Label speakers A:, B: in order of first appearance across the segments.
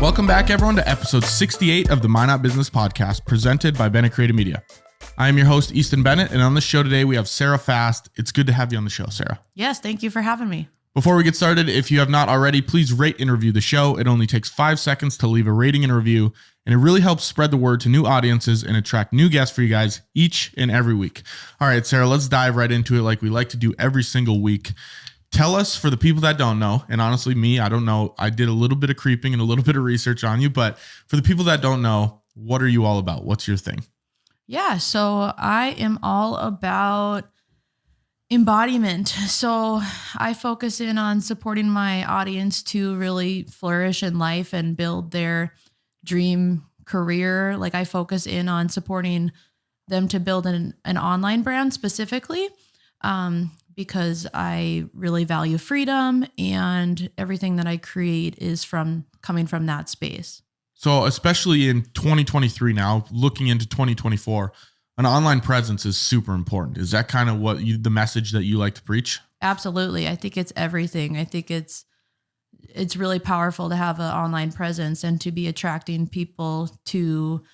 A: Welcome back, everyone, to episode 68 of the Minot Business Podcast, presented by Bennett Creative Media. I am your host, Easton Bennett, and on the show today, we have Sarah Fast. It's good to have you on the show, Sarah.
B: Yes, thank you for having me.
A: Before we get started, if you have not already, please rate and review the show. It only takes 5 seconds to leave a rating and review, and it really helps spread the word to new audiences and attract new guests for you guys each and every week. All right, Sarah, let's dive right into it like we like to do every single week. Tell us, for the people that don't know, and honestly, me, I don't know. I did a little bit of creeping and a little bit of research on you, but for the people that don't know, what are you all about? What's your thing?
B: Yeah, so I am all about embodiment. So I focus in on supporting my audience to really flourish in life and build their dream career. Like I focus in on supporting them to build an online brand specifically. Because I really value freedom and everything that I create is coming from that space.
A: So especially in 2023 now, looking into 2024, an online presence is super important. Is that kind of the message that you like to preach?
B: Absolutely. I think it's everything. I think it's really powerful to have an online presence and to be attracting people to,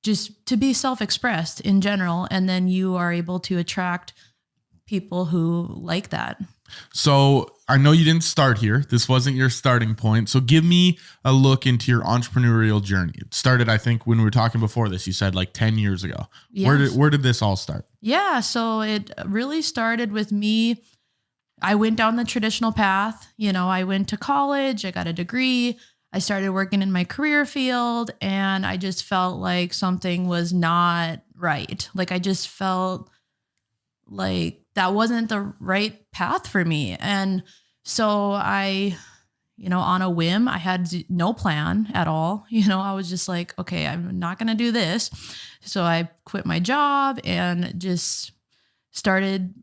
B: just to be self-expressed in general. And then you are able to attract people who like that.
A: So I know you didn't start here. This wasn't your starting point. So give me a look into your entrepreneurial journey. It started, I think, when we were talking before this, you said like 10 years ago. Yes. Where did this all start?
B: Yeah. So it really started with me. I went down the traditional path. I went to college, I got a degree. I started working in my career field and I just felt like something was not right. Like I just felt like that wasn't the right path for me. And so I, on a whim, I had no plan at all. I was just like, okay, I'm not going to do this. So I quit my job and just started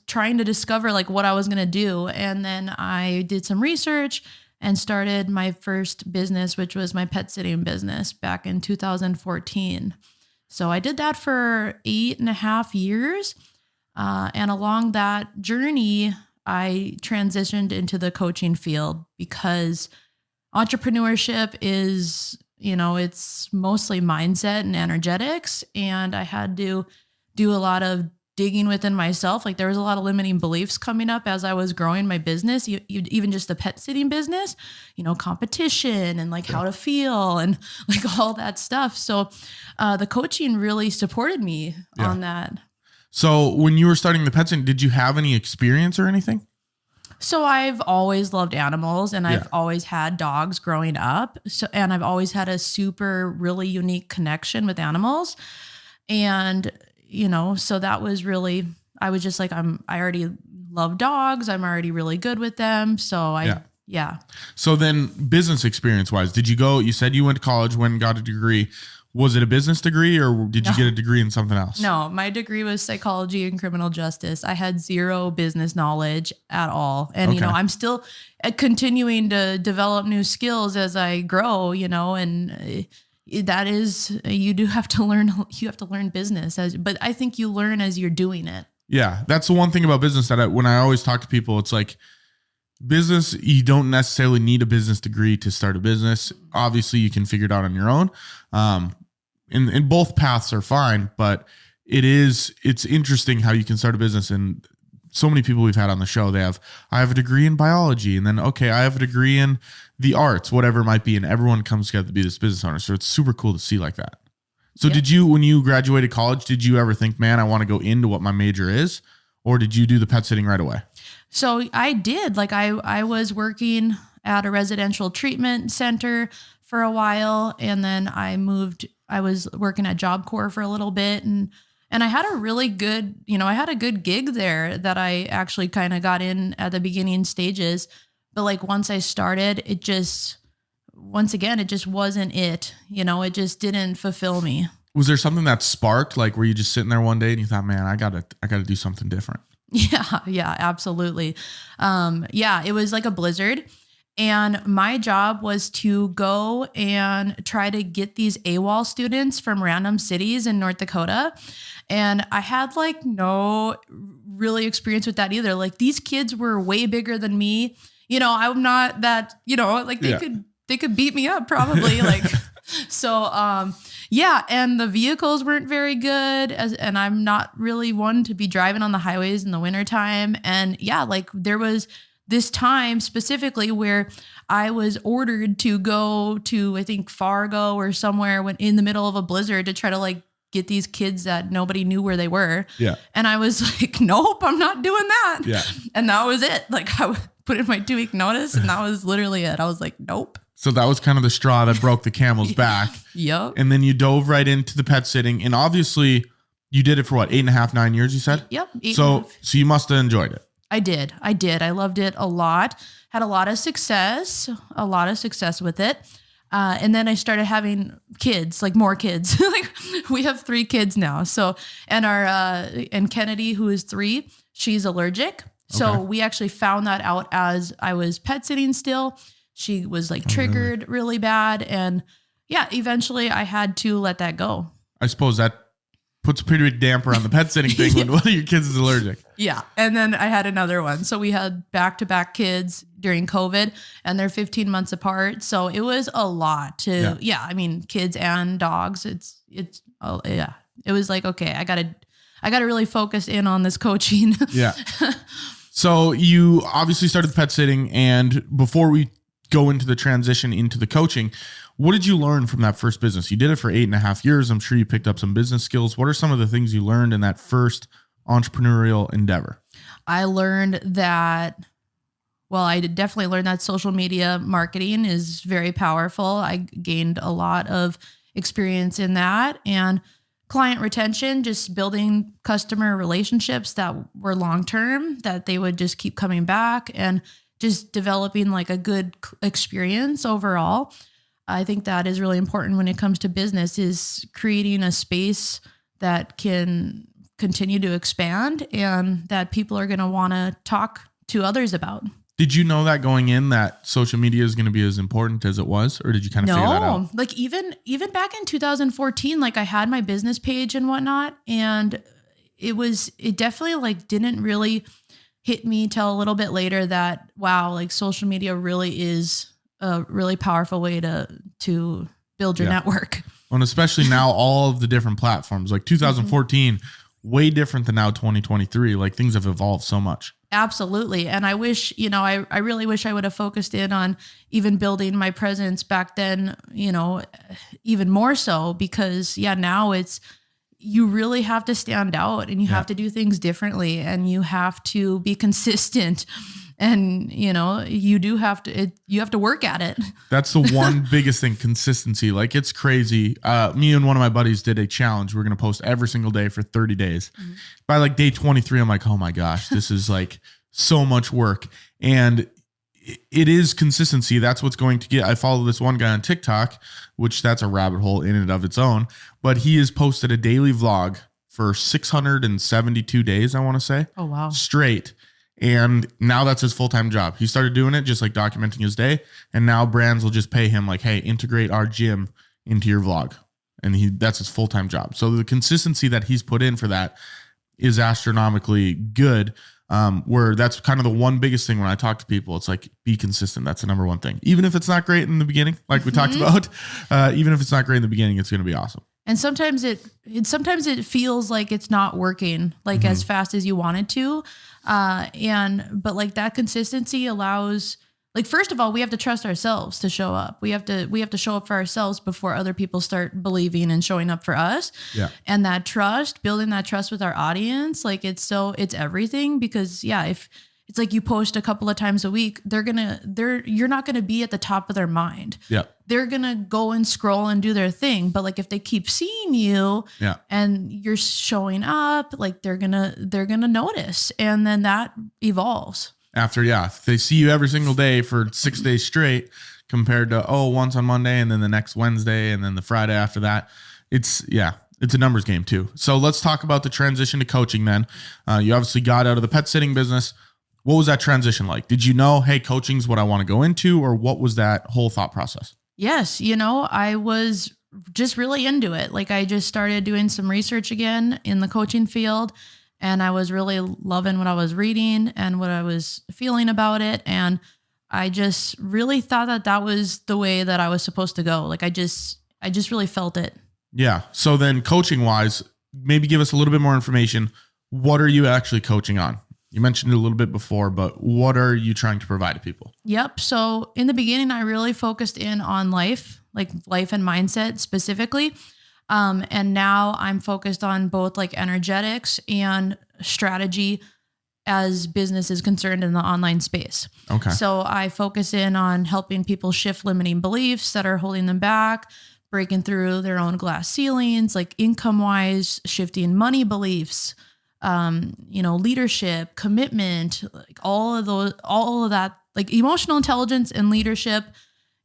B: trying to discover like what I was going to do. And then I did some research and started my first business, which was my pet sitting business back in 2014. So I did that for 8.5 years. And along that journey, I transitioned into the coaching field because entrepreneurship is, it's mostly mindset and energetics. And I had to do a lot of digging within myself. Like there was a lot of limiting beliefs coming up as I was growing my business, even just the pet sitting business, competition and like how to feel and like all that stuff. So the coaching really supported me on that.
A: So when you were starting the pet sitting, did you have any experience or anything?
B: So I've always loved animals and I've always had dogs growing up. And I've always had a really unique connection with animals. And, so that was really, I was just like, I already love dogs. I'm already really good with them. So So then business experience wise, you said you went to college, went and got a degree. Was it a business degree or did you get a degree in something else? No, my degree was psychology and criminal justice. I had zero business knowledge at all. And, I'm still continuing to develop new skills as I grow, and that is, you have to learn business but I think you learn as you're doing it.
A: Yeah. That's the one thing about business that when I always talk to people, it's like business, you don't necessarily need a business degree to start a business. Obviously you can figure it out on your own. And both paths are fine, but it's interesting how you can start a business. And so many people we've had on the show, I have a degree in biology and then, okay, I have a degree in the arts, whatever it might be. And everyone comes together to be this business owner. So it's super cool to see like that. So when you graduated college, did you ever think, man, I want to go into what my major is? Or did you do the pet sitting right away?
B: So I did. Like I was working at a residential treatment center for a while. And then I was working at Job Corps for a little bit and I had a really good, I had a good gig there that I actually kind of got in at the beginning stages. But like once I started, it just wasn't it, it just didn't fulfill me.
A: Was there something that sparked, like were you just sitting there one day and you thought, man, I gotta do something different?
B: Yeah, absolutely. It was like a blizzard. And my job was to go and try to get these AWOL students from random cities in North Dakota. And I had like no really experience with that either. Like these kids were way bigger than me. I'm not that, like they could beat me up probably. Like, so, and the vehicles weren't very good and I'm not really one to be driving on the highways in the wintertime. And like there was this time specifically where I was ordered to go to, I think, Fargo or somewhere when in the middle of a blizzard to try to like get these kids that nobody knew where they were.
A: Yeah.
B: And I was like, nope, I'm not doing that.
A: Yeah.
B: And that was it. Like I put in my 2-week notice and that was literally it. I was like, nope.
A: So that was kind of the straw that broke the camel's back.
B: Yep.
A: And then you dove right into the pet sitting. And obviously you did it for what, 8.5, 9 years, you said?
B: Yep.
A: So you must have enjoyed it.
B: I did. I loved it a lot. Had a lot of success with it. And then I started having kids, like more kids. Like we have 3 kids now. So, and and Kennedy, who is 3, she's allergic. So we actually found that out as I was pet sitting still. She was like triggered really bad. And eventually I had to let that go.
A: I suppose that puts a pretty big damper on the pet sitting thing when one of your kids is allergic.
B: Yeah. And then I had another one. So we had back-to-back kids during COVID and they're 15 months apart. So it was a lot to, I mean, kids and dogs. It was like, okay, I gotta really focus in on this coaching.
A: Yeah. So you obviously started pet sitting, and before we go into the transition into the coaching, what did you learn from that first business? You did it for 8.5 years. I'm sure you picked up some business skills. What are some of the things you learned in that first entrepreneurial endeavor?
B: I learned that, I definitely learned that social media marketing is very powerful. I gained a lot of experience in that, and client retention, just building customer relationships that were long-term, that they would just keep coming back, and just developing like a good experience overall. I think that is really important when it comes to business, is creating a space that can continue to expand and that people are going to want to talk to others about.
A: Did you know that going in that social media is going to be as important as it was, or did you kind of figure that out?
B: No, like even back in 2014, like I had my business page and whatnot, and it definitely like didn't really hit me till a little bit later that, wow, like social media really is a really powerful way to build your network.
A: And especially now, all of the different platforms, like 2014, way different than now 2023. Like things have evolved so much.
B: Absolutely. And I wish, I really wish I would have focused in on even building my presence back then, even more so, because now you really have to stand out and you have to do things differently and you have to be consistent. And, you have to work at it. That's
A: the one biggest thing, consistency. Like it's crazy. Me and one of my buddies did a challenge. We're going to post every single day for 30 days. Mm-hmm. By like day 23, I'm like, oh my gosh, this is like so much work. And it is consistency. That's what's going to get. I follow this one guy on TikTok, which that's a rabbit hole in and of its own, but he has posted a daily vlog for 672 days, I want to say.
B: Oh, wow. Straight.
A: And now that's his full-time job. He started doing it, just like documenting his day. And now brands will just pay him like, hey, integrate our gym into your vlog. And that's his full-time job. So the consistency that he's put in for that is astronomically good. Where that's kind of the one biggest thing when I talk to people, it's like, be consistent. That's the number one thing. Even if it's not great in the beginning, like we talked about, even if it's not great in the beginning, it's going to be awesome.
B: And sometimes it feels like it's not working like as fast as you want it to. But like that consistency allows, like, first of all, we have to trust ourselves to show up. We have to show up for ourselves before other people start believing and showing up for us.
A: Yeah.
B: And that trust, building that trust with our audience, like it's everything, because if it's like you post a couple of times a week, you're not going to be at the top of their mind.
A: Yeah.
B: They're going to go and scroll and do their thing. But like, if they keep seeing you and you're showing up, like they're going to notice. And then that evolves.
A: After, if they see you every single day for 6 days straight compared to, once on Monday and then the next Wednesday and then the Friday after that, it's a numbers game too. So let's talk about the transition to coaching then. You obviously got out of the pet sitting business. What was that transition like? Did you know, hey, coaching's what I want to go into, or what was that whole thought process?
B: Yes. I was just really into it. Like I just started doing some research again in the coaching field, and I was really loving what I was reading and what I was feeling about it. And I just really thought that was the way that I was supposed to go. Like I just really felt it.
A: Yeah. So then coaching wise, maybe give us a little bit more information. What are you actually coaching on? You mentioned it a little bit before, but what are you trying to provide to people?
B: Yep. So in the beginning, I really focused in on life, like life and mindset specifically. And now I'm focused on both like energetics and strategy as business is concerned in the online space.
A: Okay.
B: So I focus in on helping people shift limiting beliefs that are holding them back, breaking through their own glass ceilings, like income wise, shifting money beliefs, leadership, commitment, like all of that, like emotional intelligence and leadership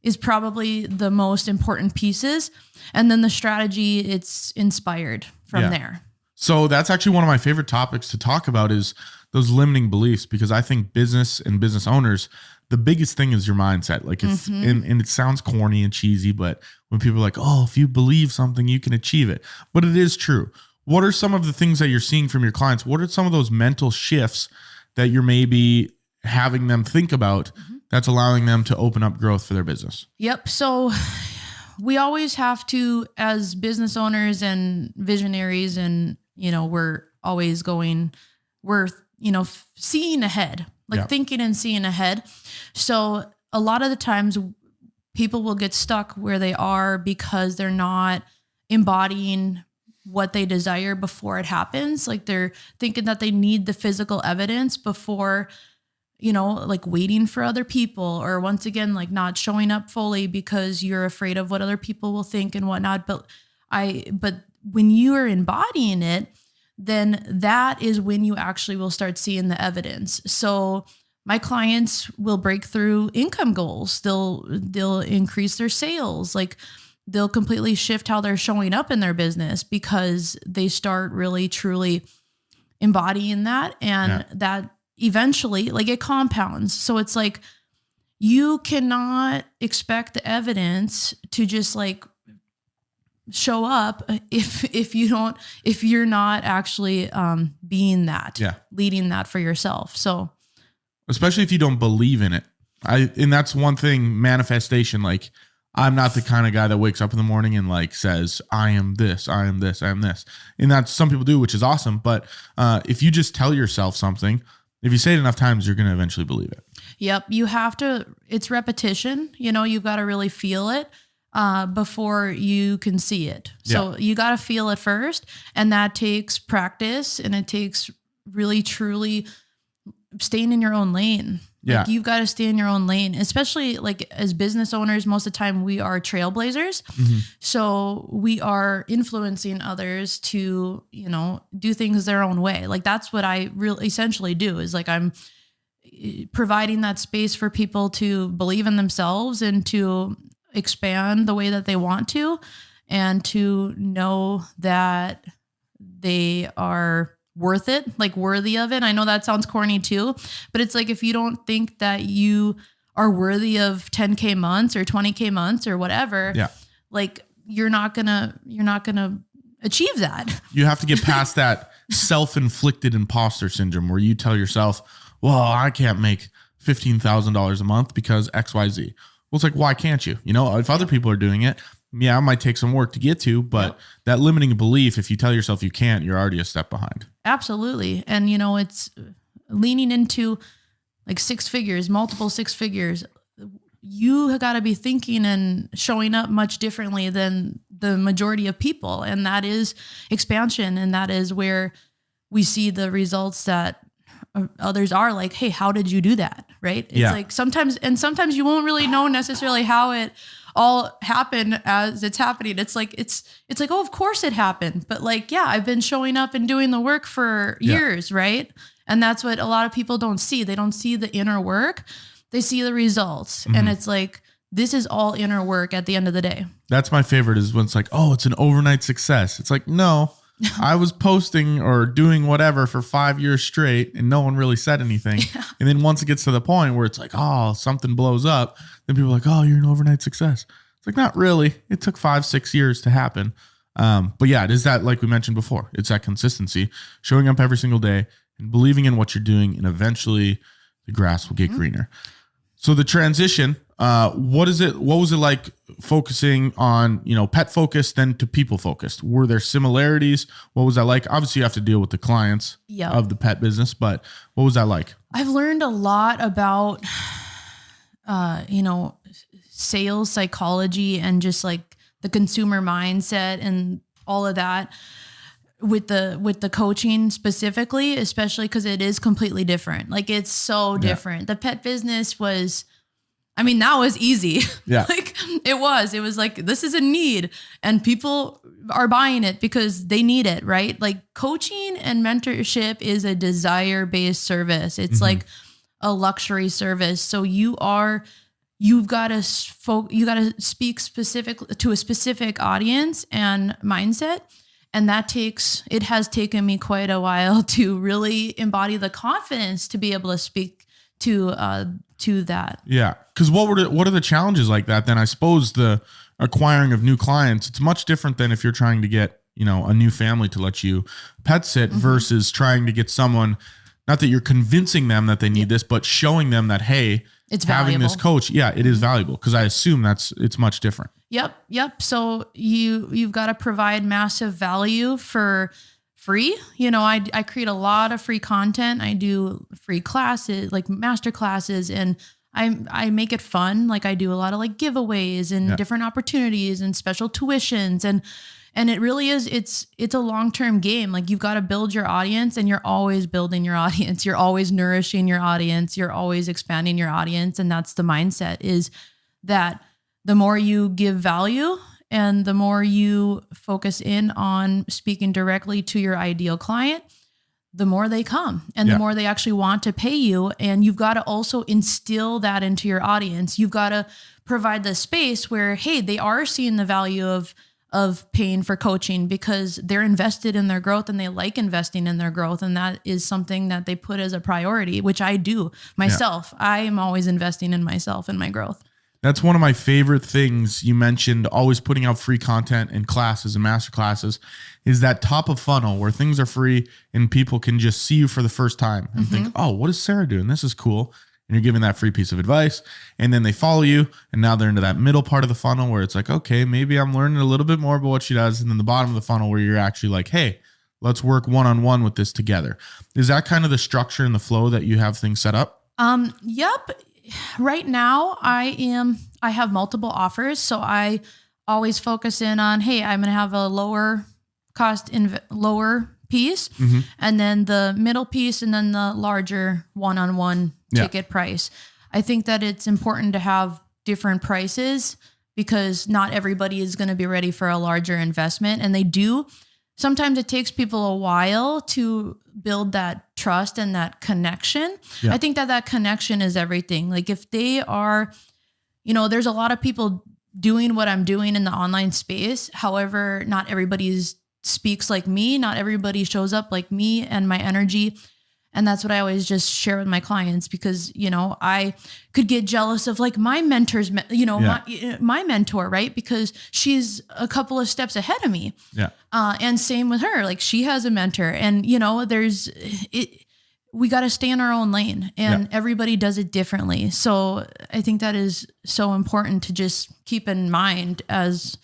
B: is probably the most important pieces. And then the strategy, it's inspired from there.
A: So that's actually one of my favorite topics to talk about is those limiting beliefs, because I think business and business owners, the biggest thing is your mindset. Like if, and it sounds corny and cheesy, but when people are like, oh, if you believe something, you can achieve it. But it is true. What are some of the things that you're seeing from your clients? What are some of those mental shifts that you're maybe having them think about that's allowing them to open up growth for their business?
B: Yep. So we always have to, as business owners and visionaries, and, we're always seeing ahead, like thinking and seeing ahead. So a lot of the times people will get stuck where they are because they're not embodying what they desire before it happens. Like they're thinking that they need the physical evidence before, like waiting for other people, or once again, like not showing up fully because you're afraid of what other people will think and whatnot. But when you are embodying it, then that is when you actually will start seeing the evidence. So my clients will break through income goals. They'll increase their sales. Like they'll completely shift how they're showing up in their business because they start really truly embodying that. And that eventually, like it compounds. So it's like, you cannot expect the evidence to just like show up if you're not actually being that, leading that for yourself. So
A: especially if you don't believe in it. And that's one thing, manifestation. Like I'm not the kind of guy that wakes up in the morning and like says, I am this, I am this, I am this. And that's, some people do, which is awesome. But if you just tell yourself something, if you say it enough times, you're going to eventually believe it.
B: Yep. You have to, it's repetition, you've got to really feel it before you can see it. So you got to feel it first, and that takes practice, and it takes really truly staying in your own lane. Like you've got to stay in your own lane, especially like as business owners. Most of the time we are trailblazers. So we are influencing others to, do things their own way. Like that's what I really essentially do, is like I'm providing that space for people to believe in themselves and to expand the way that they want to, and to know that they are worth it, like worthy of it. I know that sounds corny too, but it's like, if you don't think that you are worthy of 10K months or 20K months or whatever, like you're not gonna achieve that. You have to get past that self-inflicted imposter syndrome where you tell yourself, well, I can't make $15,000 a month because XYZ. Well, it's like, why can't you? If other people are doing it, it might take some work to get to, but that limiting belief, if you tell yourself you can't, you're already a step behind. Absolutely. And, it's leaning into like multiple six figures. You got to be thinking and showing up much differently than the majority of people. And that is expansion. And that is where we see the results that others are like, hey, how did you do that? Right. It's like sometimes you won't really know necessarily how it all happened as it's happening. It's like, oh, of course it happened. But like, I've been showing up and doing the work for years. Right. And that's what a lot of people don't see. They don't see the inner work. They see the results. And it's like, this is all inner work at the end of the day. That's my favorite, is when it's like, oh, it's an overnight success. It's like, no, I was posting or doing whatever for 5 years straight and no one really said anything. And then once it gets to the point where it's like, oh, something blows up, then people are like, oh, you're an overnight success. It's like, not really. It took 5-6 years to happen. But it is that, like we mentioned before, it's that consistency, showing up every single day and believing in what you're doing, and eventually the grass will get greener.
A: So the transition, what was it like focusing on, pet focused then to people focused? Were there similarities? What was that like? Obviously you have to deal with the clients of the pet business, but what was that like?
B: I've learned a lot about, sales psychology and just like the consumer mindset and all of that with the coaching specifically, especially because it is completely different. Like it's so different. The pet business that was easy.
A: Yeah.
B: Like it was like, this is a need and people are buying it because they need it, right? Like coaching and mentorship is a desire-based service. It's like a luxury service. So you've got to speak specifically to a specific audience and mindset. And it has taken me quite a while to really embody the confidence to be able to speak to that.
A: Yeah. Cause what are the challenges like that? Then I suppose the acquiring of new clients, it's much different than if you're trying to get, a new family to let you pet sit versus trying to get someone, not that you're convincing them that they need this, but showing them that, hey,
B: it's
A: having
B: valuable.
A: this coach. Yeah, it is valuable. Cause I assume it's much different.
B: Yep. So you've got to provide massive value for free. I create a lot of free content. I do free classes, like master classes, and I make it fun. Like I do a lot of like giveaways and different opportunities and special tuitions. And it really is, it's a long-term game. Like you've got to build your audience and you're always building your audience. You're always nourishing your audience. You're always expanding your audience. And that's the mindset, is that the more you give value and the more you focus in on speaking directly to your ideal client, the more they come and the more they actually want to pay you. And you've got to also instill that into your audience. You've got to provide the space where, hey, they are seeing the value of paying for coaching because they're invested in their growth and they like investing in their growth. And that is something that they put as a priority, which I do myself. I am always investing in myself and my growth.
A: That's one of my favorite things you mentioned, always putting out free content and classes and master classes, is that top of funnel where things are free and people can just see you for the first time and think, oh, what is Sarah doing? This is cool. And you're giving that free piece of advice. And then they follow you. And now they're into that middle part of the funnel where it's like, okay, maybe I'm learning a little bit more about what she does. And then the bottom of the funnel where you're actually like, hey, let's work one-on-one with this together. Is that kind of the structure and the flow that you have things set up?
B: Yep. Right now I have multiple offers. So I always focus in on, hey, I'm going to have a lower cost, lower piece, and then the middle piece, and then the larger one-on-one ticket price. I think that it's important to have different prices because not everybody is going to be ready for a larger investment. And they do. Sometimes it takes people a while to build that trust and that connection. Yeah. I think that connection is everything. Like if they are, there's a lot of people doing what I'm doing in the online space. However, not everybody speaks like me. Not everybody shows up like me and my energy. And that's what I always just share with my clients because, I could get jealous of like my mentor's, my mentor, right? Because she's a couple of steps ahead of me.
A: Yeah.
B: And same with her, like she has a mentor and, we got to stay in our own lane and everybody does it differently. So I think that is so important to just keep in mind as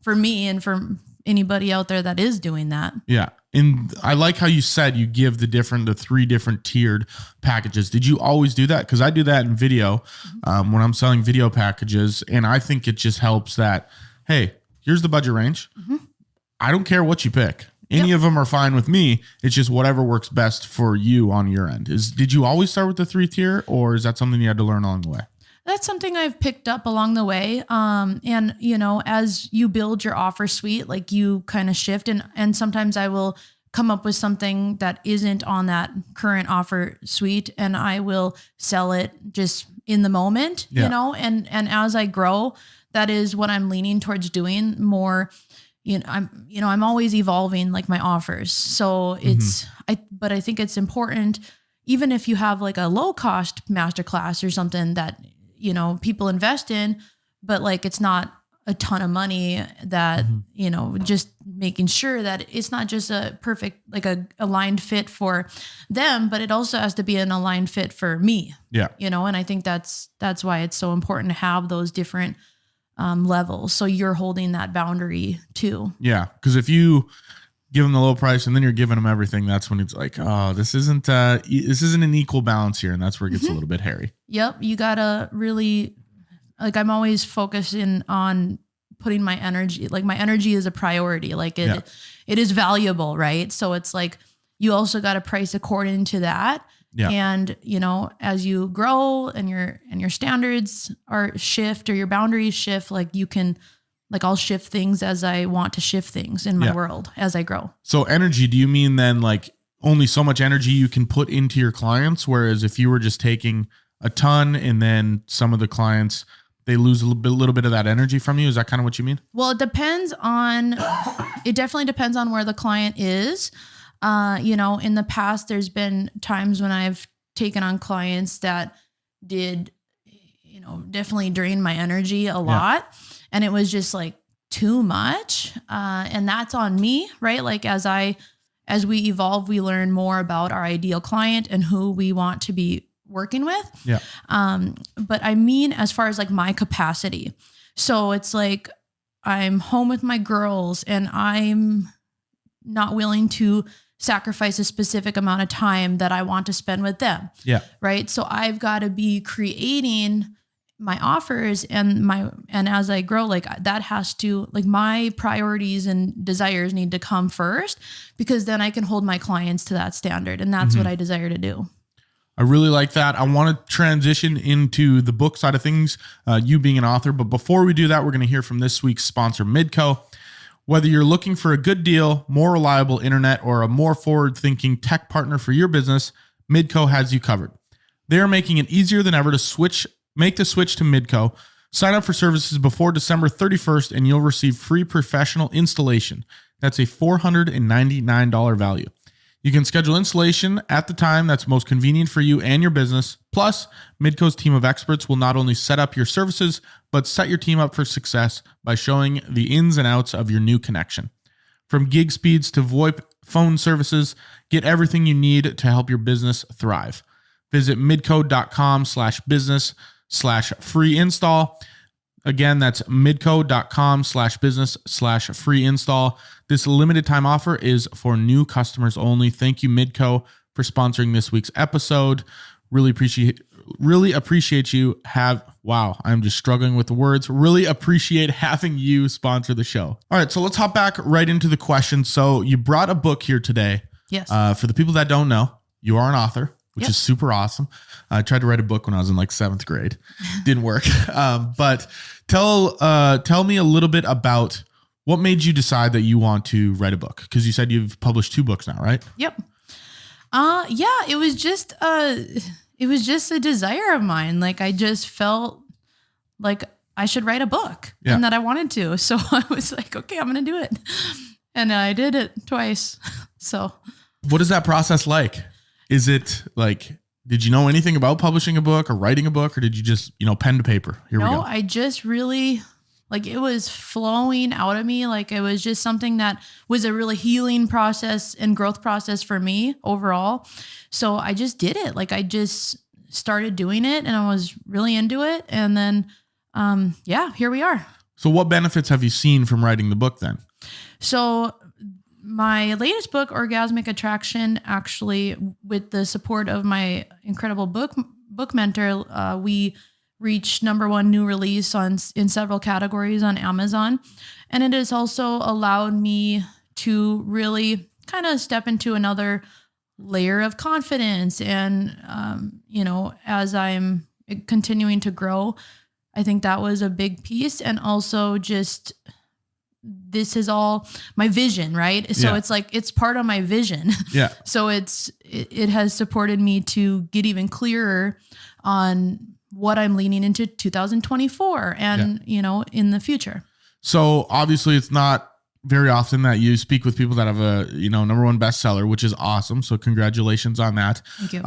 B: for me and for anybody out there that is doing that.
A: Yeah. And I like how you said you give the 3 different tiered packages. Did you always do that? Because I do that in video when I'm selling video packages. And I think it just helps that, hey, here's the budget range. I don't care what you pick. Any of them are fine with me. It's just whatever works best for you on your end. Did you always start with the 3 tier or is that something you had to learn along the way?
B: That's something I've picked up along the way. And as you build your offer suite, like you kind of shift and sometimes I will come up with something that isn't on that current offer suite and I will sell it just in the moment, and as I grow, that is what I'm leaning towards doing more. I'm always evolving like my offers. So but I think it's important, even if you have like a low cost masterclass or something that, people invest in, but like, it's not a ton of money that, just making sure that it's not just a perfect, like a aligned fit for them, but it also has to be an aligned fit for me.
A: Yeah.
B: And I think that's why it's so important to have those different levels. So you're holding that boundary too.
A: Yeah. Cause if you give them the low price and then you're giving them everything, that's when it's like, oh, this isn't an equal balance here. And that's where it gets a little bit hairy.
B: Yep. You gotta really, like, I'm always focusing on putting my energy, like my energy is a priority. Like it is valuable, right? So it's like, you also got to price according to that. Yeah. And, as you grow and your standards are shift or your boundaries shift, like you can, like I'll shift things as I want to shift things in my world as I grow. So
A: energy, do you mean then like only so much energy you can put into your clients? Whereas if you were just taking a ton and then some of the clients, they lose a little bit of that energy from you. Is that kind of what you mean?
B: Well, it definitely depends on where the client is. In the past, there's been times when I've taken on clients that did, definitely drain my energy a lot. And it was just like too much. And that's on me, right? Like as we evolve, we learn more about our ideal client and who we want to be working with. Yeah. But I mean, as far as like my capacity. So it's like, I'm home with my girls and I'm not willing to sacrifice a specific amount of time that I want to spend with them. Yeah. Right. So I've got to be creating my offers and as I grow, like that has to, like my priorities and desires need to come first, because then I can hold my clients to that standard. And that's what I desire to do.
A: I really like that. I want to transition into the book side of things, you being an author. But before we do that, we're going to hear from this week's sponsor, Midco. Whether you're looking for a good deal, more reliable internet, or a more forward-thinking tech partner for your business, Midco has you covered. They're making it easier than ever to make the switch to Midco. Sign up for services before December 31st, and you'll receive free professional installation. That's a $499 value. You can schedule installation at the time that's most convenient for you and your business. Plus, Midco's team of experts will not only set up your services, but set your team up for success by showing the ins and outs of your new connection. From gig speeds to VoIP phone services, get everything you need to help your business thrive. Visit midco.com/business/free install. Again, that's midco.com/business/free install. This limited time offer is for new customers only. Thank you, Midco, for sponsoring this week's episode. Really appreciate you I'm just struggling with the words. Really appreciate having you sponsor the show. All right, so let's hop back right into the question. So you brought a book here today.
B: Yes.
A: For the people that don't know, you are an author, which is super awesome. I tried to write a book when I was in like 7th grade. Didn't work. But tell me a little bit about what made you decide that you want to write a book? Because you said you've published 2 books now, right?
B: Yep. It was just a desire of mine. Like I just felt like I should write a book and that I wanted to. So I was like, okay, I'm going to do it. And I did it twice. So
A: what is that process like? Is it like, did you know anything about publishing a book or writing a book, or did you just, pen to paper? Here we go.
B: No, I just really, like, it was flowing out of me. Like it was just something that was a really healing process and growth process for me overall. So I just did it. Like I just started doing it and I was really into it. And then, here we are.
A: So what benefits have you seen from writing the book then?
B: So my latest book, Orgasmic Attraction, actually, with the support of my incredible book mentor, we reached #1 new release in several categories on Amazon. And it has also allowed me to really kind of step into another layer of confidence. And, as I'm continuing to grow, I think that was a big piece. And also just, this is all my vision, right? So it's like, it's part of my vision. Yeah. So it has supported me to get even clearer on what I'm leaning into 2024 and, in the future. So obviously it's not very often that you speak with people that have a, #1 bestseller, which is awesome. So congratulations on that. Thank you.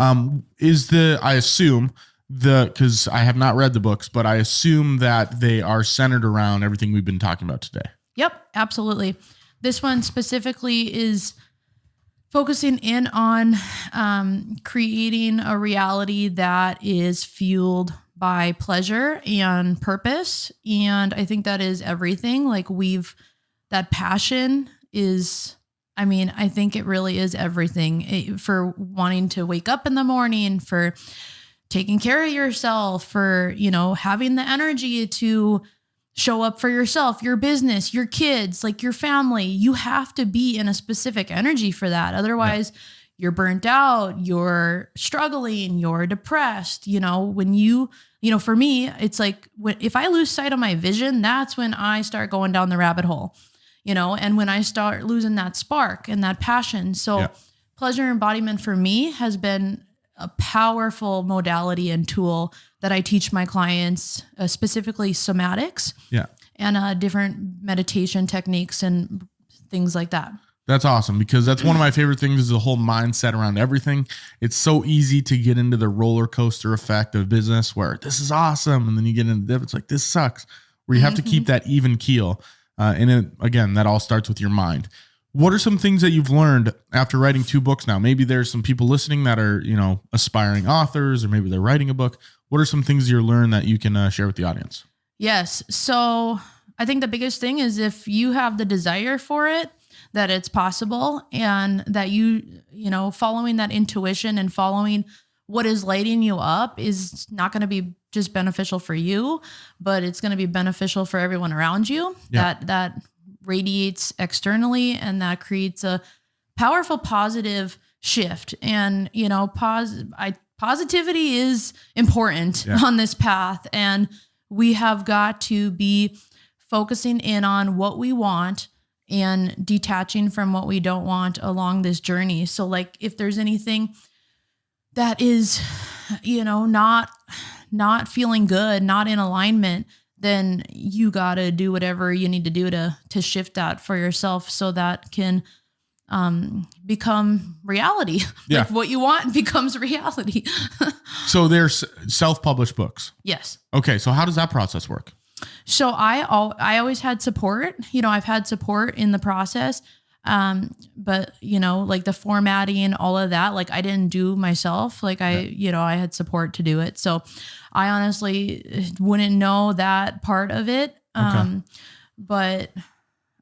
A: I assume because I have not read the books, but I assume that they are centered around everything we've been talking about today.
B: Yep, absolutely. This one specifically is focusing in on creating a reality that is fueled by pleasure and purpose. And I think that is everything. Like that passion is, I think it really is everything for wanting to wake up in the morning, for taking care of yourself, for, having the energy to show up for yourself, your business, your kids, like your family. You have to be in a specific energy for that. Otherwise, you're burnt out, you're struggling, you're depressed. When for me, it's like if I lose sight of my vision, that's when I start going down the rabbit hole, and when I start losing that spark and that passion. So pleasure embodiment for me has been a powerful modality and tool that I teach my clients, specifically somatics and different meditation techniques and things like that.
A: That's awesome, because that's one of my favorite things is the whole mindset around everything. It's so easy to get into the roller coaster effect of business where this is awesome. And then you get into the dip, it's like, this sucks, where you have to keep that even keel. Again, that all starts with your mind. What are some things that you've learned after writing 2 books now? Maybe there's some people listening that are, aspiring authors, or maybe they're writing a book. What are some things you learned that you can share with the audience?
B: Yes. So I think the biggest thing is if you have the desire for it, that it's possible, and that following that intuition and following what is lighting you up is not going to be just beneficial for you, but it's going to be beneficial for everyone around you. That radiates externally, and that creates a powerful positive shift. And, positivity is important on this path, and we have got to be focusing in on what we want and detaching from what we don't want along this journey. So like if there's anything that is, not feeling good, not in alignment, then you got to do whatever you need to do to shift that for yourself, so that can become reality. Like what you want becomes reality.
A: So there's self-published books.
B: Yes.
A: Okay. So how does that process work?
B: So I always had support. I've had support in the process. But like the formatting, all of that, like I didn't do myself. Like I had support to do it. So I honestly wouldn't know that part of it. But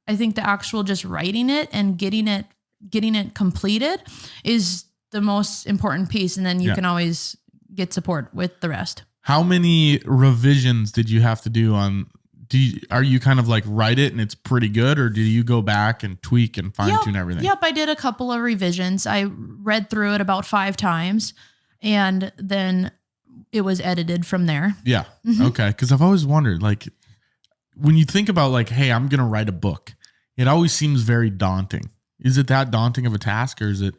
B: I think the actual just writing it and getting it completed is the most important piece. And then you can always get support with the rest.
A: How many revisions did you have to do on? Are you kind of like write it and it's pretty good, or do you go back and tweak and fine tune everything?
B: Yep. I did a couple of revisions. I read through it about 5 times, and then it was edited from there. Yeah.
A: Mm-hmm. Okay. Cause I've always wondered, like, when you think about like, hey, I'm going to write a book, it always seems very daunting. Is it that daunting of a task, or is it?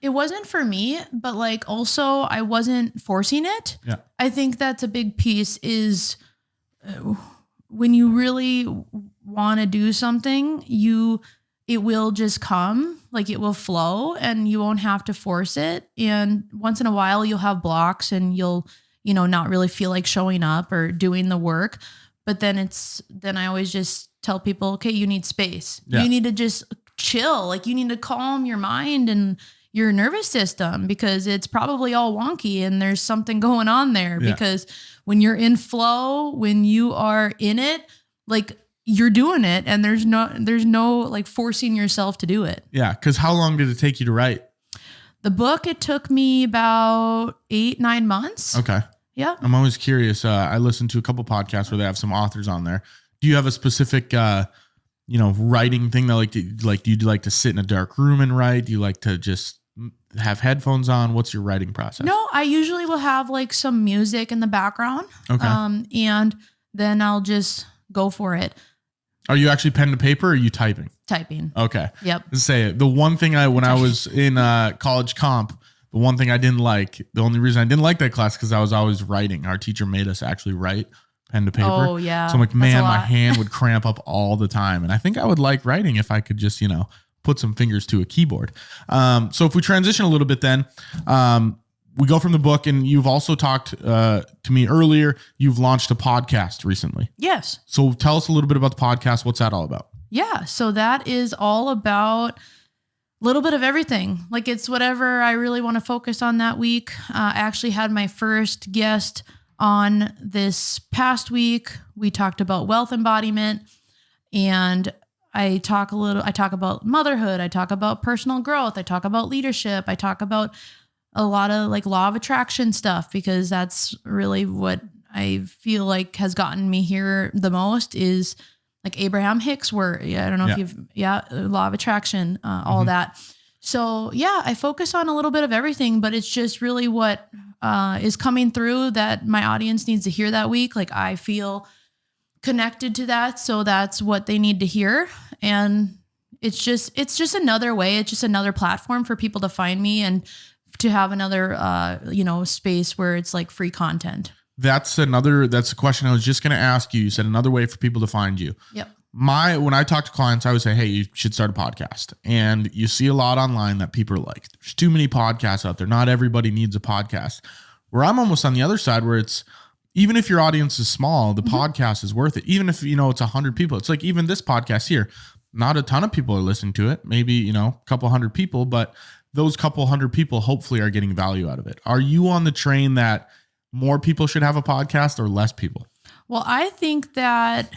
B: It wasn't for me, but like also I wasn't forcing it. Yeah. I think that's a big piece is when you really want to do something, it will just come, like it will flow, and you won't have to force it. And once in a while you'll have blocks and you'll, not really feel like showing up or doing the work. But then I always just tell people, okay, you need space. Yeah. You need to just chill. Like you need to calm your mind and your nervous system, because it's probably all wonky and there's something going on there. Yeah. Because when you're in flow, when you are in it, like you're doing it, and there's no like forcing yourself to do it.
A: Yeah. Cause how long did it take you to write
B: the book? It took me about 8-9 months.
A: Okay.
B: Yeah.
A: I'm always curious. I listened to a couple podcasts where they have some authors on there. Do you have a specific, writing thing that do you like to sit in a dark room and write? Do you like to just have headphones on? What's your writing process?
B: No, I usually will have like some music in the background. Okay. And then I'll just go for it.
A: Are you actually pen to paper, or are you typing?
B: Typing.
A: Okay.
B: Yep.
A: Let's say it. The one thing when I was in college comp, the one thing I didn't like, the only reason I didn't like that class, because I was always writing. Our teacher made us actually write pen to paper.
B: Oh yeah.
A: So I'm like, man, my hand would cramp up all the time. And I think I would like writing if I could just, put some fingers to a keyboard. So if we transition a little bit then, we go from the book, and you've also talked to me earlier. You've launched a podcast recently.
B: Yes.
A: So tell us a little bit about the podcast. What's that all about?
B: Yeah. So that is all about a little bit of everything. Like it's whatever I really want to focus on that week. I actually had my first guest on this past week. We talked about wealth embodiment, and I talk about motherhood. I talk about personal growth. I talk about leadership. I talk about a lot of like law of attraction stuff, because that's really what I feel like has gotten me here the most is like Abraham Hicks work. Yeah. I don't know if you've, law of attraction, all that. So yeah, I focus on a little bit of everything, but it's just really what is coming through that my audience needs to hear that week. Like I feel connected to that. So that's what they need to hear. And it's just another way. It's just another platform for people to find me and to have another, space where it's like free content. That's
A: a question I was just going to ask you. You said another way for people to find you.
B: Yep.
A: When I talk to clients, I would say, hey, you should start a podcast. And you see a lot online that people are like, there's too many podcasts out there. Not everybody needs a podcast. Where I'm almost on the other side, where it's, even if your audience is small, the podcast is worth it. Even if, it's 100 people, it's like even this podcast here, not a ton of people are listening to it. Maybe, a couple hundred people, but those couple hundred people hopefully are getting value out of it. Are you on the train that more people should have a podcast or less people?
B: Well, I think that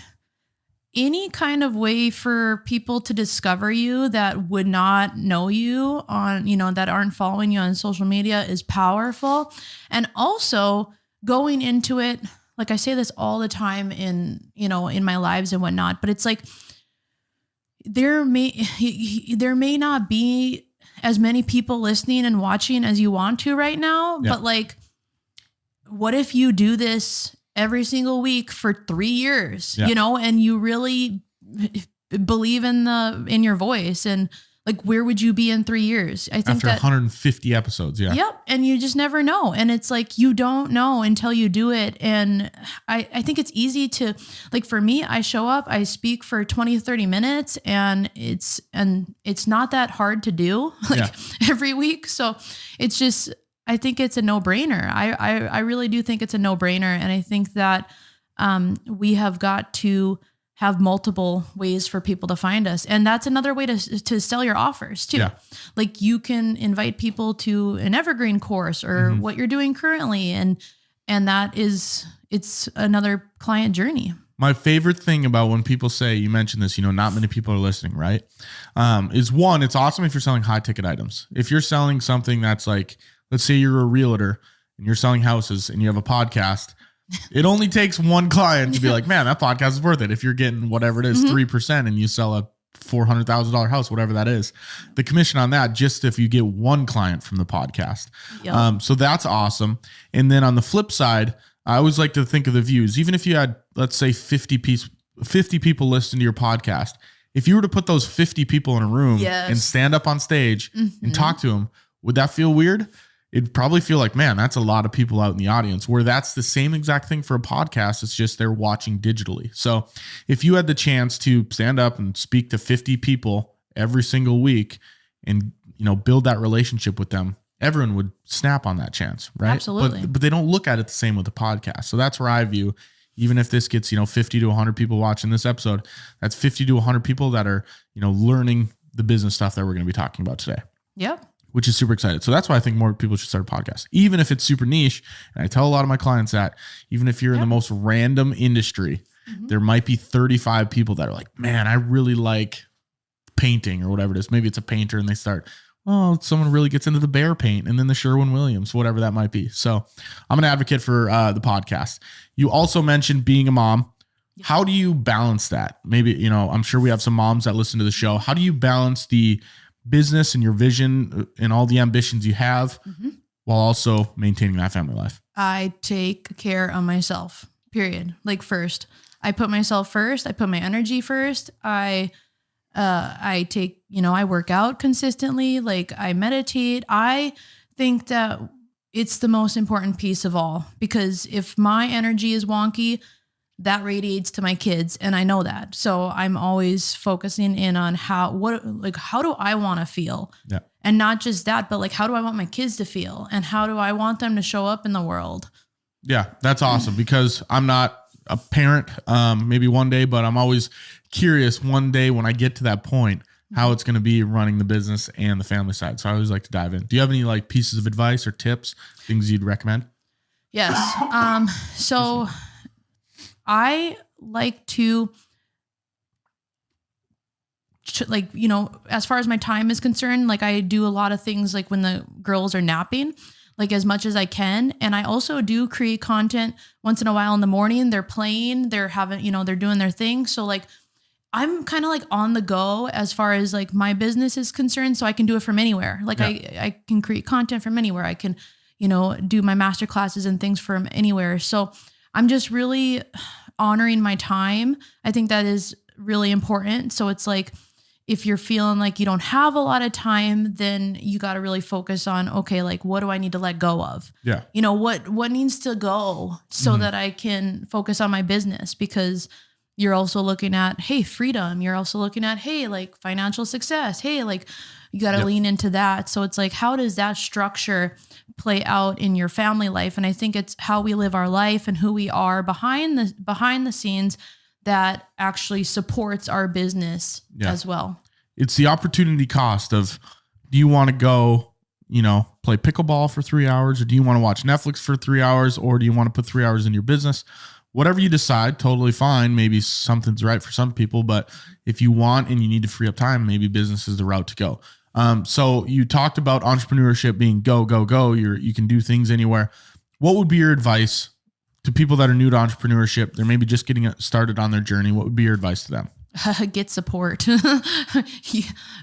B: any kind of way for people to discover you that would not know you on, that aren't following you on social media is powerful. And also going into it, like I say this all the time in my lives and whatnot, but it's like, there may not be as many people listening and watching as you want to right now. Yeah. But like, what if you do this every single week for 3 years, and you really believe in your voice, and like, where would you be in 3 years? I think
A: after 150 episodes. Yeah.
B: Yep. And you just never know. And it's like, you don't know until you do it. And I think it's easy to, like, for me, I show up, I speak for 20, 30 minutes and it's not that hard to do every week. So it's just, I think it's a no-brainer. I really do think it's a no-brainer. And I think that we have got to have multiple ways for people to find us. And that's another way to sell your offers too. Yeah. Like you can invite people to an evergreen course or what you're doing currently. And it's another client journey.
A: My favorite thing about when people say, you mentioned this, not many people are listening, right? Is one, it's awesome if you're selling high ticket items. If you're selling something that's like, let's say you're a realtor and you're selling houses and you have a podcast, it only takes one client to be like, man, that podcast is worth it. If you're getting whatever it is, 3%, and you sell a $400,000 house, whatever that is, the commission on that, just if you get one client from the podcast. Yep. So that's awesome. And then on the flip side, I always like to think of the views. Even if you had, let's say 50 people listen to your podcast, if you were to put those 50 people in a room and stand up on stage and talk to them, would that feel weird? It'd probably feel like, man, that's a lot of people out in the audience, where that's the same exact thing for a podcast. It's just they're watching digitally. So if you had the chance to stand up and speak to 50 people every single week and, build that relationship with them, everyone would snap on that chance, right?
B: Absolutely.
A: But they don't look at it the same with the podcast. So that's where I view, even if this gets, 50 to 100 people watching this episode, that's 50 to 100 people that are, learning the business stuff that we're going to be talking about today.
B: Yep.
A: Which is super excited. So that's why I think more people should start a podcast, even if it's super niche. And I tell a lot of my clients that even if you're in the most random industry, there might be 35 people that are like, man, I really like painting or whatever it is. Maybe it's a painter and they start, someone really gets into the bear paint and then the Sherwin-Williams, whatever that might be. So I'm an advocate for the podcast. You also mentioned being a mom. Yep. How do you balance that? Maybe, I'm sure we have some moms that listen to the show. How do you balance the business and your vision and all the ambitions you have while also maintaining that family life? I
B: take care of myself, period. Like first, I put myself first. I put my energy first. I take, I work out consistently. Like I meditate. I think that it's the most important piece of all, because if my energy is wonky, that radiates to my kids. And I know that. So I'm always focusing in on how do I want to feel?
A: Yeah.
B: And not just that, but like, how do I want my kids to feel? And how do I want them to show up in the world?
A: Yeah, that's awesome, because I'm not a parent, maybe one day, but I'm always curious one day when I get to that point, how it's going to be running the business and the family side. So I always like to dive in. Do you have any like pieces of advice or tips, things you'd recommend?
B: Yes. So I like to, like, you know, as far as my time is concerned, like I do a lot of things like when the girls are napping, like as much as I can. And I also do create content once in a while in the morning. They're playing, they're having, you know, they're doing their thing. So like, I'm kind of like on the go as far as like my business is concerned. So I can do it from anywhere. Like I can create content from anywhere. I can, you know, do my master classes and things from anywhere. So I'm just really honoring my time. I think that is really important. So it's like, if you're feeling like you don't have a lot of time, then you got to really focus on, okay, like what do I need to let go of?
A: Yeah.
B: You know, what needs to go so that I can focus on my business, because you're also looking at, hey, freedom. You're also looking at, hey, like financial success. Hey, like you got to lean into that. So it's like, how does that structure play out in your family life? And I think it's how we live our life and who we are behind the scenes that actually supports our business as well. It's
A: the opportunity cost of, do you want to go, you know, play pickleball for 3 hours, or do you want to watch Netflix for 3 hours, or do you want to put 3 hours in your business? Whatever you decide, totally fine. Maybe something's right for some people, but if you want and you need to free up time, maybe business is the route to go. So you talked about entrepreneurship being go, go, go. You can do things anywhere. What would be your advice to people that are new to entrepreneurship? They're maybe just getting started on their journey. What would be your advice to them?
B: Get support.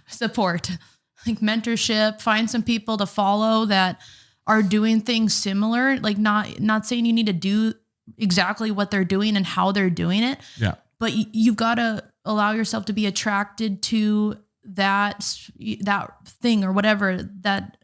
B: Support, like mentorship. Find some people to follow that are doing things similar. Like not saying you need to do exactly what they're doing and how they're doing it.
A: Yeah.
B: But you've got to allow yourself to be attracted to that thing or whatever that,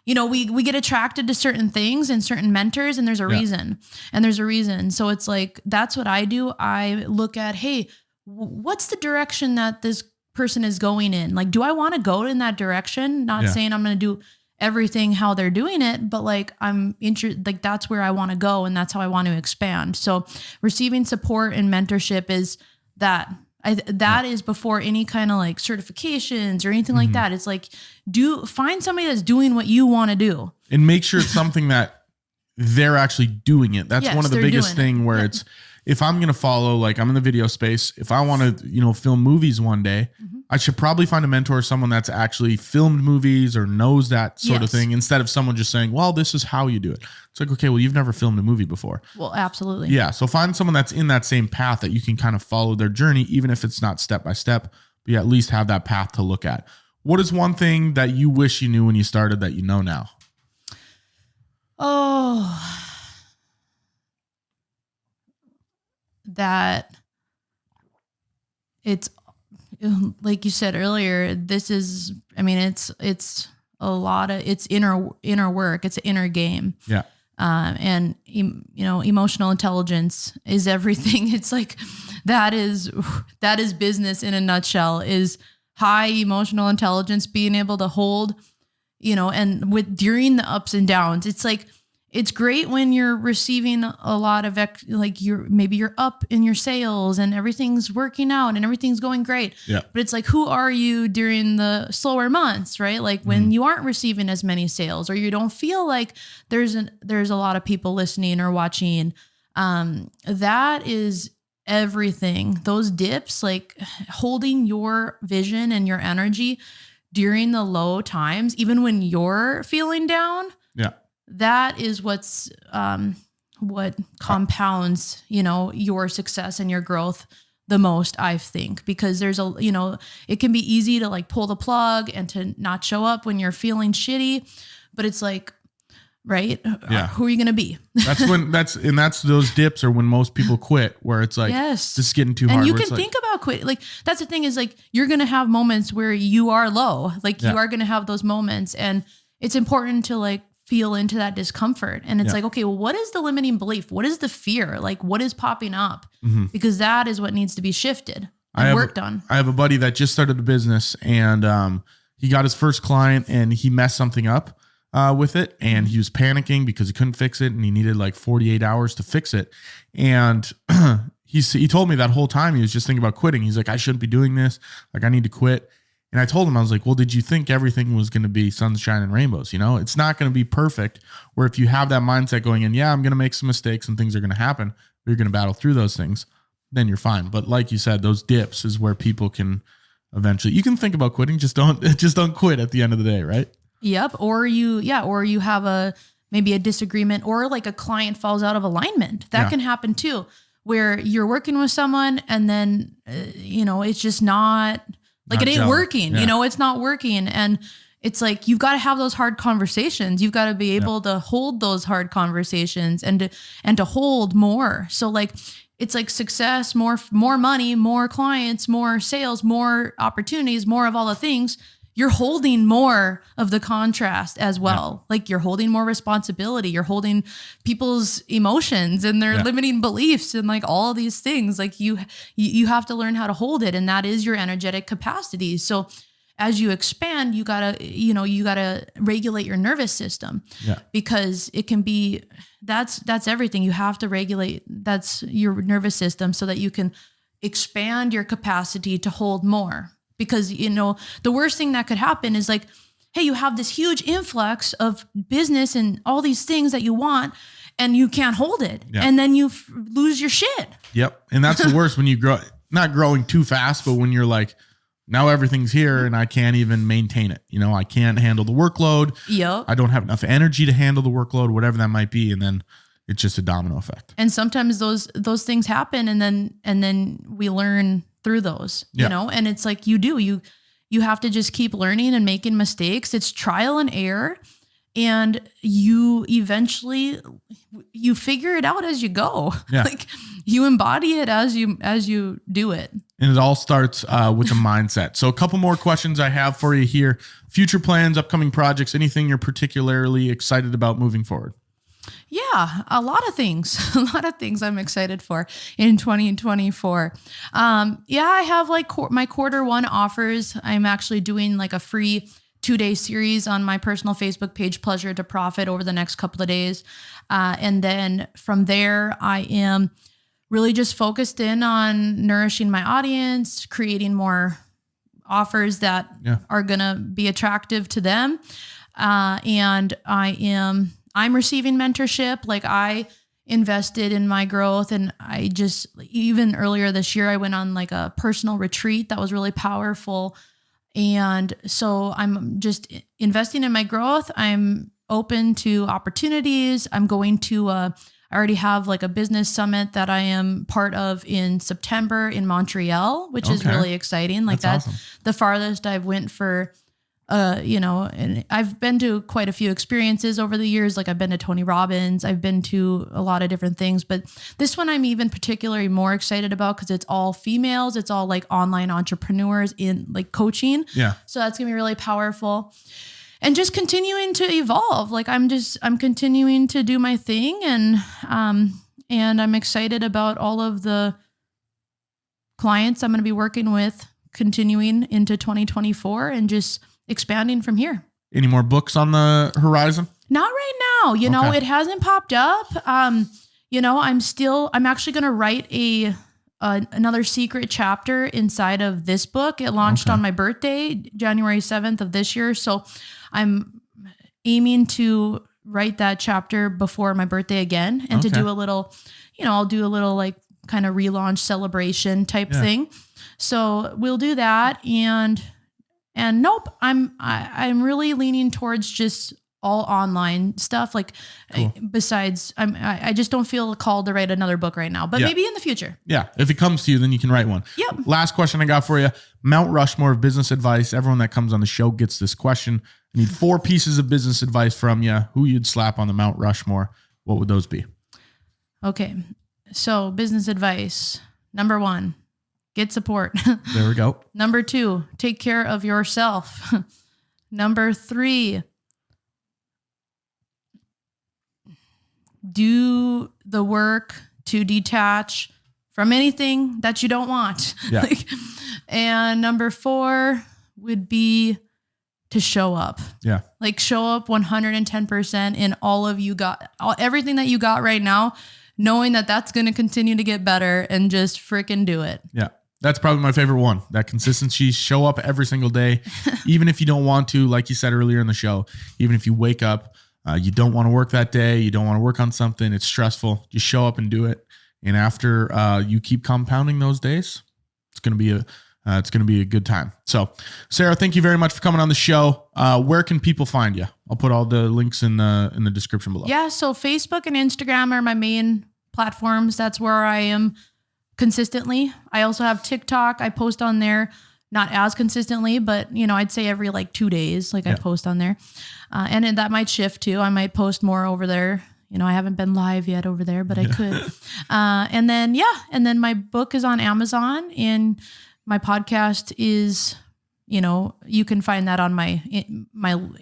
B: you know, we get attracted to certain things and certain mentors, and there's a reason. And there's a reason. So it's like, that's what I do. I look at, hey, what's the direction that this person is going in? Like, do I want to go in that direction? Not saying I'm going to do everything how they're doing it, but like I'm interested, like that's where I want to go, and that's how I want to expand. So receiving support and mentorship is that. That is before any kind of like certifications or anything like that. It's like, find somebody that's doing what you want to do, and
A: make sure it's something that they're actually doing it. That's one of the biggest thing where it's, if I'm going to follow, like I'm in the video space, if I want to, you know, film movies one day, I should probably find a mentor or someone that's actually filmed movies or knows that sort of thing, instead of someone just saying, well, this is how you do it. It's like, okay, well, you've never filmed a movie before.
B: Well, absolutely.
A: Yeah. So find someone that's in that same path that you can kind of follow their journey, even if it's not step by step, but you at least have that path to look at. What is one thing that you wish you knew when you started that you know now?
B: Oh, that it's, like you said earlier, this is, I mean, it's a lot of, it's inner work. It's an inner game.
A: Yeah.
B: And you know, emotional intelligence is everything. It's like, that is business in a nutshell, is high emotional intelligence, being able to hold, you know, and during the ups and downs. It's like, it's great when you're receiving a lot of maybe you're up in your sales and everything's working out and everything's going great.
A: Yeah.
B: But it's like, who are you during the slower months, right? Like when you aren't receiving as many sales, or you don't feel like there's a lot of people listening or watching. That is everything. Those dips, like holding your vision and your energy during the low times, even when you're feeling down.
A: Yeah.
B: That is what compounds, you know, your success and your growth the most, I think, because there's it can be easy to like pull the plug and to not show up when you're feeling shitty, but it's like, right?
A: Yeah.
B: Who are you going to be?
A: That's those dips are when most people quit, where it's like, this is getting too hard.
B: And you can think about quit. Like, that's the thing, is like, you're going to have moments where you are low, like you are going to have those moments, and it's important to like feel into that discomfort. And it's like, okay, well, what is the limiting belief? What is the fear? Like, what is popping up? Because that is what needs to be shifted and worked on.
A: I have a buddy that just started a business, and he got his first client and he messed something up with it. And he was panicking because he couldn't fix it and he needed like 48 hours to fix it. And he told me that whole time he was just thinking about quitting. He's like, I shouldn't be doing this. Like, I need to quit. And I told him, I was like, well, did you think everything was going to be sunshine and rainbows? You know, it's not going to be perfect. Where if you have that mindset going in, yeah, I'm going to make some mistakes and things are going to happen, but you're going to battle through those things, then you're fine. But like you said, those dips is where people can eventually, you can think about quitting, just don't quit at the end of the day, right?
B: Yep. Or you have maybe a disagreement, or like a client falls out of alignment. That can happen too, where you're working with someone and then, it's just not like, it ain't working, it's not working. And it's like, you've got to have those hard conversations. You've got to be able to hold those hard conversations and to hold more. So like, it's like success, more money, more clients, more sales, more opportunities, more of all the things. You're holding more of the contrast as well. Like, you're holding more responsibility. You're holding people's emotions and their limiting beliefs and like all of these things. Like, you have to learn how to hold it. And that is your energetic capacity. So as you expand, you gotta regulate your nervous system, because it can be, that's everything. You have to regulate. That's your nervous system so that you can expand your capacity to hold more. Because, the worst thing that could happen is like, hey, you have this huge influx of business and all these things that you want, and you can't hold it. Yeah. And then you lose your shit. Yep.
A: And that's the worst when you grow, not growing too fast, but when you're like, now everything's here and I can't even maintain it. I can't handle the workload.
B: Yep.
A: I don't have enough energy to handle the workload, whatever that might be. And then it's just a domino effect.
B: And sometimes those things happen, and then we learn through those, and it's like, you have to just keep learning and making mistakes. It's trial and error, and you eventually you figure it out as you go. Yeah. Like, you embody it as you do it.
A: And it all starts with a mindset. So a couple more questions I have for you here. Future plans, upcoming projects, anything you're particularly excited about moving forward?
B: Yeah, a lot of things I'm excited for in 2024. I have like my quarter one offers. I'm actually doing like a free 2-day series on my personal Facebook page, Pleasure to Profit, over the next couple of days. And then from there, I am really just focused in on nourishing my audience, creating more offers that are going to be attractive to them. And I'm receiving mentorship. Like, I invested in my growth, and I just, even earlier this year, I went on like a personal retreat that was really powerful. And so I'm just investing in my growth. I'm open to opportunities. I'm going to, I already have like a business summit that I am part of in September in Montreal, which is really exciting. Like, that's awesome. The farthest I've went for, and I've been to quite a few experiences over the years. Like, I've been to Tony Robbins, I've been to a lot of different things, but this one I'm even particularly more excited about because it's all females. It's all like online entrepreneurs in like coaching. Yeah. So that's going to be really powerful, and just continuing to evolve. Like, I'm continuing to do my thing, and I'm excited about all of the clients I'm going to be working with continuing into 2024 and just expanding from here.
A: Any more books on the horizon?
B: Not right now. It hasn't popped up. I'm actually going to write another secret chapter inside of this book. It launched on my birthday, January 7th of this year. So I'm aiming to write that chapter before my birthday again, and to do a little, I'll do a little like kind of relaunch celebration type thing. So we'll do that. And nope, I'm really leaning towards just all online stuff. Like, cool. Besides, I just don't feel called to write another book right now, but maybe in the future. Yeah.
A: If it comes to you, then you can write one.
B: Yep.
A: Last question I got for you. Mount Rushmore of business advice. Everyone that comes on the show gets this question. I need 4 pieces of business advice from you. Who you'd slap on the Mount Rushmore. What would those be?
B: Okay. So business advice. Number 1. Get support.
A: There we go.
B: Number 2, take care of yourself. Number 3, do the work to detach from anything that you don't want.
A: Yeah.
B: And number 4 would be to show up.
A: Yeah.
B: Like show up 110% in everything that you got right now, knowing that that's going to continue to get better, and just freaking do it.
A: Yeah. That's probably my favorite one. That consistency, show up every single day, even if you don't want to, like you said earlier in the show, even if you wake up, you don't want to work that day, you don't want to work on something, it's stressful, just show up and do it. And after you keep compounding those days, it's going to be a good time. So, Sarah, thank you very much for coming on the show. Where can people find you? I'll put all the links in the description below.
B: Yeah, so Facebook and Instagram are my main platforms. That's where I am consistently. I also have TikTok. I post on there, not as consistently, but I'd say every like 2 days, I post on there. And that might shift too. I might post more over there. I haven't been live yet over there, but I could. And then my book is on Amazon, and my podcast is, you can find that on my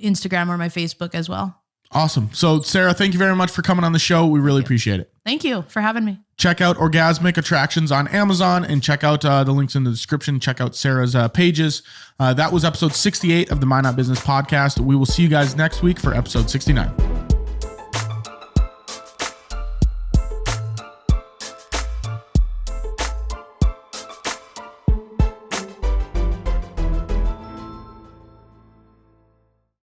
B: Instagram or my Facebook as well.
A: Awesome. So Sarah, thank you very much for coming on the show. We really appreciate it.
B: Thank you for having me.
A: Check out Orgasmic Attractions on Amazon, and check out the links in the description. Check out Sarah's pages. That was episode 68 of the Minot Business Podcast. We will see you guys next week for episode 69.